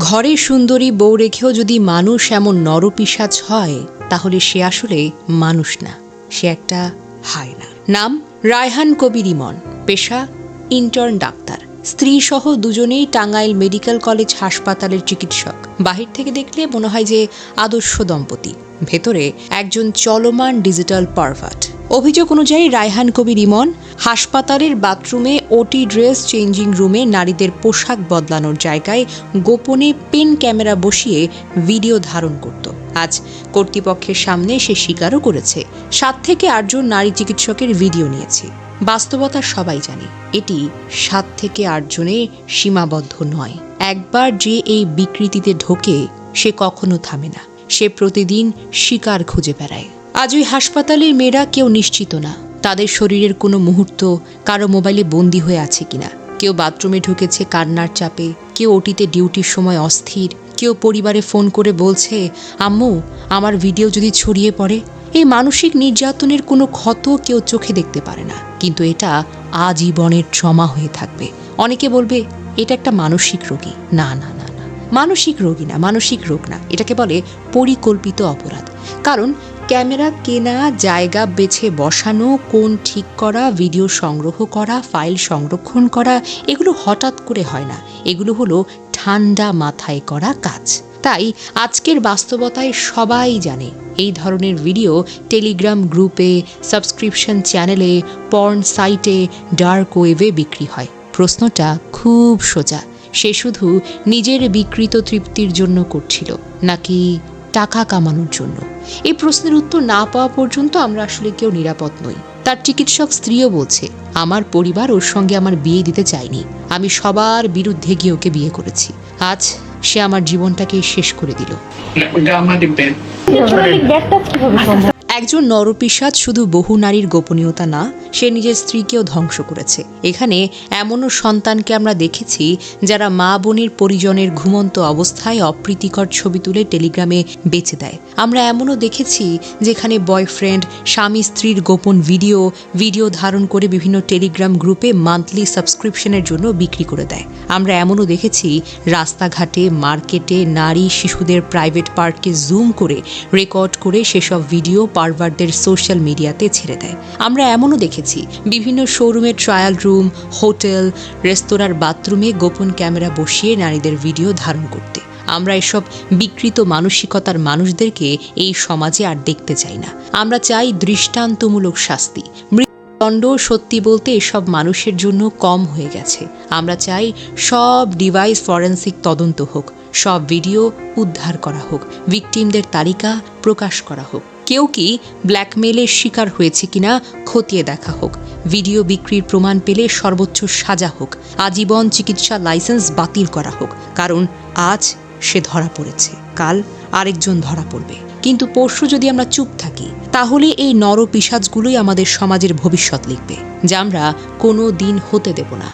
ঘরে সুন্দরী বউ রেখেও যদি মানুষ এমন নরপিশাচ হয় তাহলে সে আসলে মানুষ না, সে একটা হায়না। নাম রায়হান কবির ইমন, পেশা ইন্টার্ন ডাক্তার, স্ত্রী সহ দুজনেই টাঙ্গাইল মেডিকেল কলেজ হাসপাতালের চিকিৎসক। বাহির থেকে দেখলে মনে হয় যে আদর্শ দম্পতি, ভেতরে একজন চলমান ডিজিটাল পারভার্ট। অভিযোগ অনুযায়ী রায়হান কবির ইমন হাসপাতালের বাথরুমে ওটি ড্রেস চেঞ্জিং রুমে নারীদের পোশাক বদলানোর জায়গায় গোপনে পেন ক্যামেরা বসিয়ে ভিডিও ধারণ করত। আজ কর্তৃপক্ষের সামনে সে স্বীকারও করেছে 7 থেকে 8 জন নারী চিকিৎসকের ভিডিও নিয়েছে। বাস্তবতা সবাই জানে, এটি 7 থেকে 8 জনে সীমাবদ্ধ নয়। একবার যে এই বিকৃতিতে ঢোকে সে কখনো থামে না, সে প্রতিদিন শিকার খুঁজে বেড়ায়। আজ ওই হাসপাতালের মেয়েরা কেউ নিশ্চিত না তাদের শরীরের কোনো মুহূর্ত কারো মোবাইলে বন্দী হয়ে আছে কিনা। কেউ বাথরুমে ঢুকেছে কান্নার চাপে, কেউ ওটিতে ডিউটির সময় অস্থির, কেউ পরিবারে ফোন করে বলছে আম্মু আমার ভিডিও যদি ছড়িয়ে পড়ে। এই মানসিক নির্যাতনের কোনো ক্ষত কেউ চোখে দেখতে পারে না, কিন্তু এটা আজীবনের ট্রমা হয়ে থাকবে। অনেকে বলবে এটা একটা মানসিক রোগী। না না না না, মানসিক রোগী না, মানসিক রোগ না, এটাকে বলে পরিকল্পিত অপরাধ। কারণ ক্যামেরা কেনা, জায়গা বেছে বসানো, কোণ ঠিক করা, ভিডিও সংগ্রহ করা, ফাইল সংরক্ষণ করা, এগুলো হঠাৎ করে হয় না, এগুলো হলো ঠান্ডা মাথায় করা কাজ। তাই আজকের বাস্তবতায় সবাই জানে এই ধরনের ভিডিও টেলিগ্রাম গ্রুপে, সাবস্ক্রিপশন চ্যানেলে, পর্ন সাইটে, ডার্ক ওয়েবে বিক্রি হয়। প্রশ্নটা খুব সোজা, সে শুধু নিজের বিকৃত তৃপ্তির জন্য করছিল নাকি টাকা কামানোর জন্য? এই প্রশ্নের উত্তর না পাওয়া পর্যন্ত আমরা আসলে কেউ নিরাপদ নই। তার চিকিৎসক স্ত্রীও বলছে আমার পরিবার ওর সঙ্গে আমার বিয়ে দিতে চায়নি, আমি সবার বিরুদ্ধে গিয়ে ওকে বিয়ে করেছি। আজ সে আমার জীবনটাকে শেষ করে দিল। একজন নরপিশাচ শুধু বহু নারীর গোপনীয়তা না, সে নিজের স্ত্রীকেও ধ্বংস করেছে। এখানে এমনও সন্তানকে আমরা দেখেছি যারা মা বোনের পরিজনের ঘুমন্ত অবস্থায় অপ্রীতিকর ছবি তুলে টেলিগ্রামে বেচে দেয়। আমরা এমনও দেখেছি যেখানে বয়ফ্রেন্ড স্বামী স্ত্রীর গোপন ভিডিও ধারণ করে বিভিন্ন টেলিগ্রাম গ্রুপে মান্থলি সাবস্ক্রিপশনের জন্য বিক্রি করে দেয়। আমরা এমনও দেখেছি রাস্তাঘাটে, মার্কেটে নারী শিশুদের প্রাইভেট পার্টকে জুম করে রেকর্ড করে সেসব ভিডিও পারভার্টদের সোশ্যাল মিডিয়াতে ছেড়ে দেয়। আমরা এমনও দেখেছি বিভিন্ন শোরুমের ট্রায়াল রুম, হোটেল, রেস্তোরাঁর বাথরুমে গোপন ক্যামেরা বসিয়ে নারীদের ভিডিও ধারণ করতে। আমরা এসব বিকৃত মানসিকতার মানুষদেরকে এই সমাজে আর দেখতে চাই না। আমরা চাই দৃষ্টান্তমূলক শাস্তি। মৃত্যুদণ্ড সত্যি বলতে এসব মানুষের জন্য কম হয়ে গেছে। আমরা চাই সব ডিভাইস ফরেন্সিক তদন্ত হোক, সব ভিডিও উদ্ধার করা হোক, ভিকটিমদের তালিকা প্রকাশ করা হোক, কেউ কি ব্ল্যাকমেইলের শিকার হয়েছে কিনা খতিয়ে দেখা হোক, ভিডিও বিক্রির প্রমাণ পেলে সর্বোচ্চ সাজা হোক, আজীবন চিকিৎসা লাইসেন্স বাতিল করা হোক। কারণ আজ সে ধরা পড়েছে, কাল আরেকজন ধরা পড়বে। কিন্তু পরশু যদি আমরা চুপ থাকি তাহলে এই নরপিশাচগুলোই আমাদের সমাজের ভবিষ্যৎ লিখবে, যা আমরা কোনো দিন হতে দেব না।